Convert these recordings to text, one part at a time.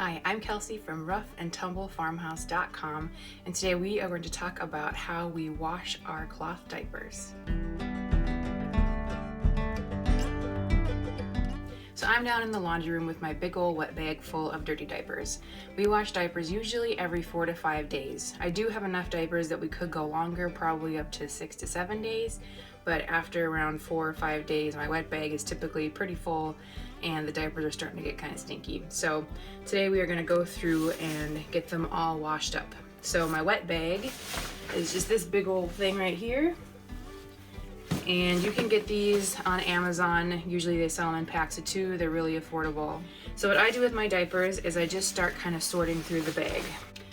Hi, I'm Kelsey from roughandtumblefarmhouse.com, and today we are going to talk about how we wash our cloth diapers. So I'm down in the laundry room with my big old wet bag full of dirty diapers. We wash diapers usually every 4 to 5 days. I do have enough diapers that we could go longer, probably up to 6 to 7 days, but after around 4 or 5 days, my wet bag is typically pretty full and the diapers are starting to get kind of stinky. So today we are going to go through and get them all washed up. So my wet bag is just this big old thing right here. And you can get these on Amazon. Usually they sell them in packs of 2. They're really affordable. So what I do with my diapers is I just start kind of sorting through the bag.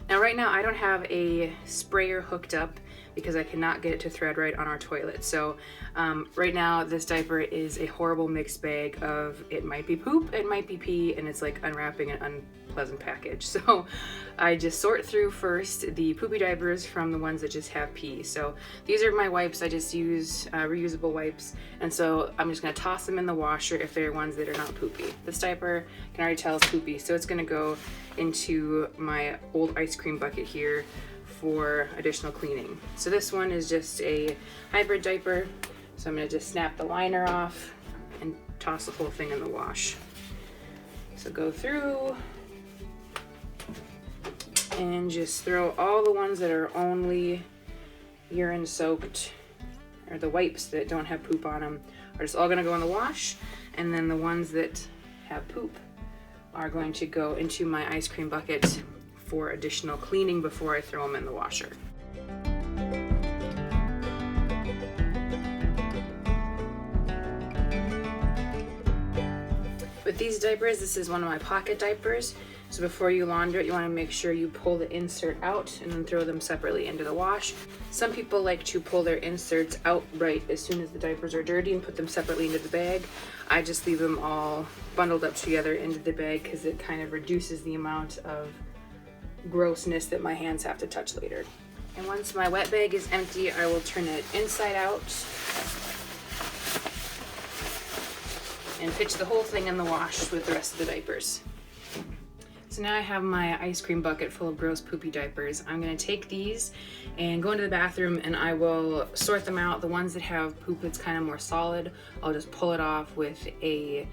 Now right now I don't have a sprayer hooked up because I cannot get it to thread right on our toilet. So right now this diaper is a horrible mixed bag of, it might be poop, it might be pee, and it's like unwrapping an unpleasant package. So I just sort through first the poopy diapers from the ones that just have pee. So these are my wipes. I just use reusable wipes, and so I'm just gonna toss them in the washer if they're ones that are not poopy. This diaper, I can already tell, is poopy, so it's gonna go into my old ice cream bucket here for additional cleaning. So this one is just a hybrid diaper, so I'm going to just snap the liner off and toss the whole thing in the wash. So go through and just throw all the ones that are only urine soaked, or the wipes that don't have poop on them, are just all going to go in the wash, and then the ones that have poop are going to go into my ice cream bucket for additional cleaning before I throw them in the washer. With these diapers, this is one of my pocket diapers. So before you launder it, you want to make sure you pull the insert out and then throw them separately into the wash. Some people like to pull their inserts out right as soon as the diapers are dirty and put them separately into the bag. I just leave them all bundled up together into the bag because it kind of reduces the amount of grossness that my hands have to touch later. And once my wet bag is empty, I will turn it inside out and pitch the whole thing in the wash with the rest of the diapers. So now I have my ice cream bucket full of gross poopy diapers. I'm gonna take these and go into the bathroom and I will sort them out. The ones that have poop that's kind of more solid, I'll just pull it off with a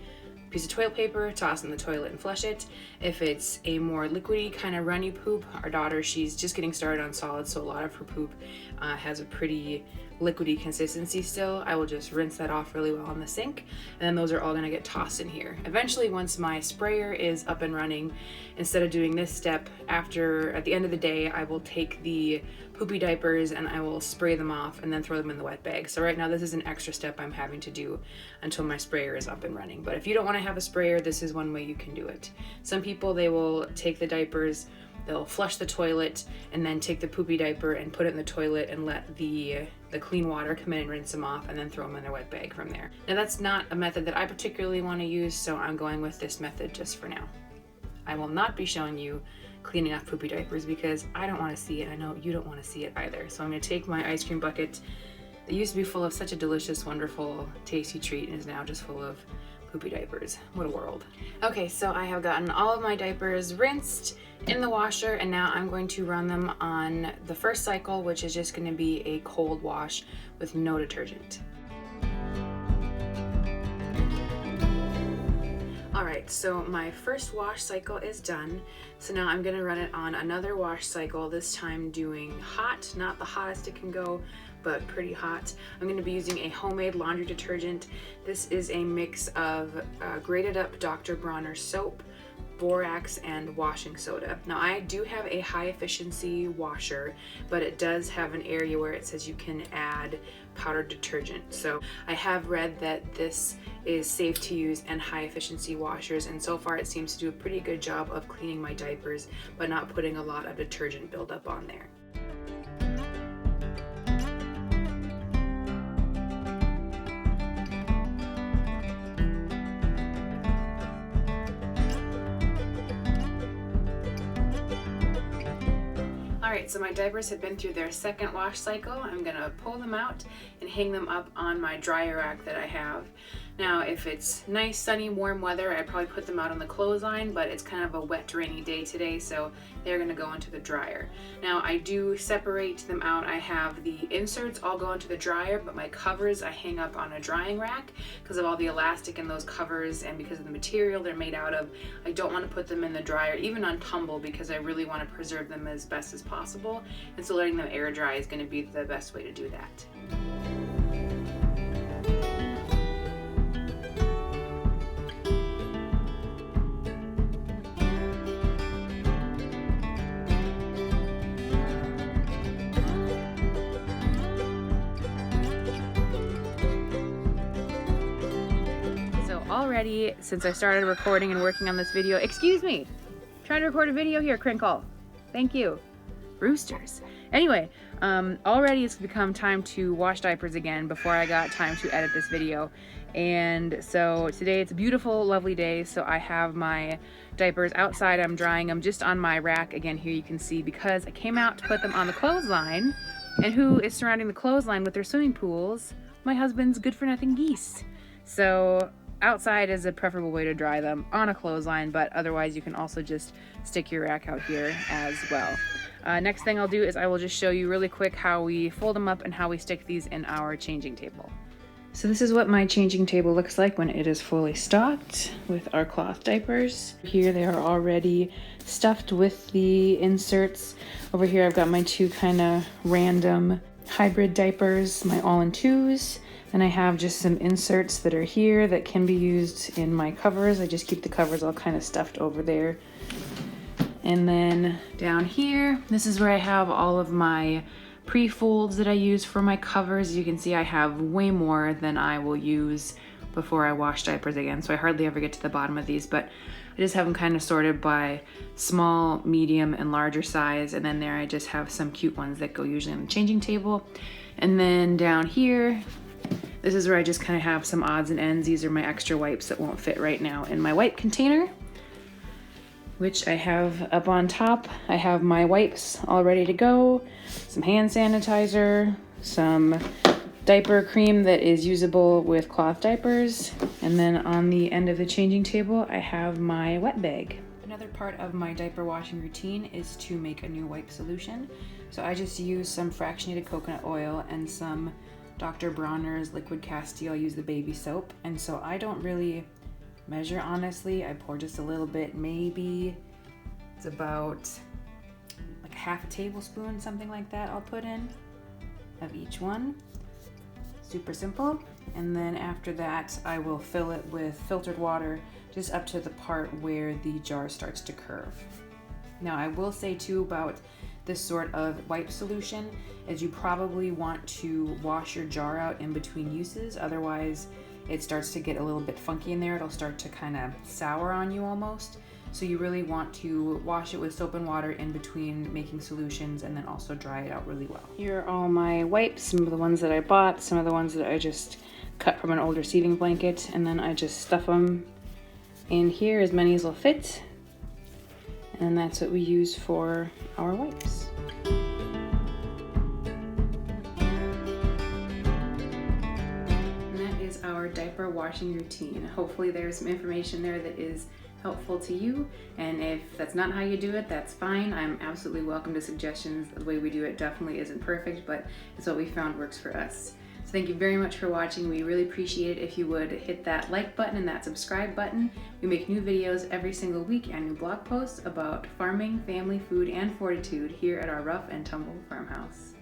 piece of toilet paper, toss in the toilet and flush it. If it's a more liquidy kind of runny poop, our daughter, she's just getting started on solids, so a lot of her poop has a pretty liquidy consistency still. I will just rinse that off really well in the sink, and then those are all gonna get tossed in here. Eventually, once my sprayer is up and running, instead of doing this step, at the end of the day, I will take the poopy diapers and I will spray them off and then throw them in the wet bag. So right now this is an extra step I'm having to do until my sprayer is up and running. But if you don't want to have a sprayer, this is one way you can do it. Some people, they will take the diapers, they'll flush the toilet and then take the poopy diaper and put it in the toilet and let the clean water come in and rinse them off and then throw them in their wet bag from there. Now that's not a method that I particularly want to use, so I'm going with this method just for now. I will not be showing you cleaning off poopy diapers because I don't want to see it. I know you don't want to see it either. So I'm going to take my ice cream bucket that used to be full of such a delicious, wonderful, tasty treat and is now just full of poopy diapers. What a world. Okay, so I have gotten all of my diapers rinsed in the washer, and now I'm going to run them on the first cycle, which is just going to be a cold wash with no detergent. Alright, so my first wash cycle is done. So now I'm going to run it on another wash cycle, this time doing hot, not the hottest it can go, but pretty hot. I'm going to be using a homemade laundry detergent. This is a mix of grated up Dr. Bronner soap, borax, and washing soda. Now I do have a high efficiency washer, but it does have an area where it says you can add powdered detergent. So I have read that this is safe to use in high efficiency washers, and so far it seems to do a pretty good job of cleaning my diapers, but not putting a lot of detergent buildup on there. Alright, so my diapers have been through their second wash cycle. I'm going to pull them out and hang them up on my dryer rack that I have. Now, if it's nice, sunny, warm weather, I'd probably put them out on the clothesline, but it's kind of a wet, rainy day today, so they're gonna go into the dryer. Now, I do separate them out. I have the inserts all go into the dryer, but my covers I hang up on a drying rack because of all the elastic in those covers and because of the material they're made out of. I don't want to put them in the dryer, even on tumble, because I really want to preserve them as best as possible. And so letting them air dry is going to be the best way to do that. Already, since I started recording and working on this video, excuse me, trying to record a video here, Crinkle. Thank you. Roosters. Anyway, already it's become time to wash diapers again before I got time to edit this video. And so today it's a beautiful, lovely day. So I have my diapers outside. I'm drying them just on my rack. Again, here you can see because I came out to put them on the clothesline. And who is surrounding the clothesline with their swimming pools? My husband's good-for-nothing geese. So outside is a preferable way to dry them, on a clothesline, but otherwise you can also just stick your rack out here as well. Next thing I'll do is I will just show you really quick how we fold them up and how we stick these in our changing table. So this is what my changing table looks like when it is fully stocked with our cloth diapers. Here they are already stuffed with the inserts. Over here I've got my two kind of random hybrid diapers, my all-in-twos. And I have just some inserts that are here that can be used in my covers. I just keep the covers all kind of stuffed over there. And then down here, this is where I have all of my pre-folds that I use for my covers. As you can see, I have way more than I will use before I wash diapers again. So I hardly ever get to the bottom of these, but I just have them kind of sorted by small, medium, and larger size. And then there I just have some cute ones that go usually on the changing table. And then down here, this is where I just kind of have some odds and ends. These are my extra wipes that won't fit right now in my wipe container, which I have up on top. I have my wipes all ready to go, some hand sanitizer, some diaper cream that is usable with cloth diapers, and then on the end of the changing table, I have my wet bag. Another part of my diaper washing routine is to make a new wipe solution. So I just use some fractionated coconut oil and some Dr. Bronner's liquid Castile. I use the baby soap, and so I don't really measure, honestly. I pour just a little bit, maybe it's about like half a tablespoon, something like that I'll put in of each one. Super simple. And then after that I will fill it with filtered water just up to the part where the jar starts to curve. Now I will say too about this sort of wipe solution is you probably want to wash your jar out in between uses, otherwise it starts to get a little bit funky in there. It'll start to kind of sour on you almost. So you really want to wash it with soap and water in between making solutions and then also dry it out really well. Here are all my wipes, some of the ones that I bought, some of the ones that I just cut from an old receiving blanket, and then I just stuff them in here, as many as will fit. And that's what we use for our wipes. And that is our diaper washing routine. Hopefully there's some information there that is helpful to you, and if that's not how you do it, that's fine. I'm absolutely welcome to suggestions. The way we do it definitely isn't perfect, but it's what we found works for us. So thank you very much for watching. We really appreciate it if you would hit that like button and that subscribe button. We make new videos every single week and new blog posts about farming, family, food, and fortitude here at our rough and tumble farmhouse.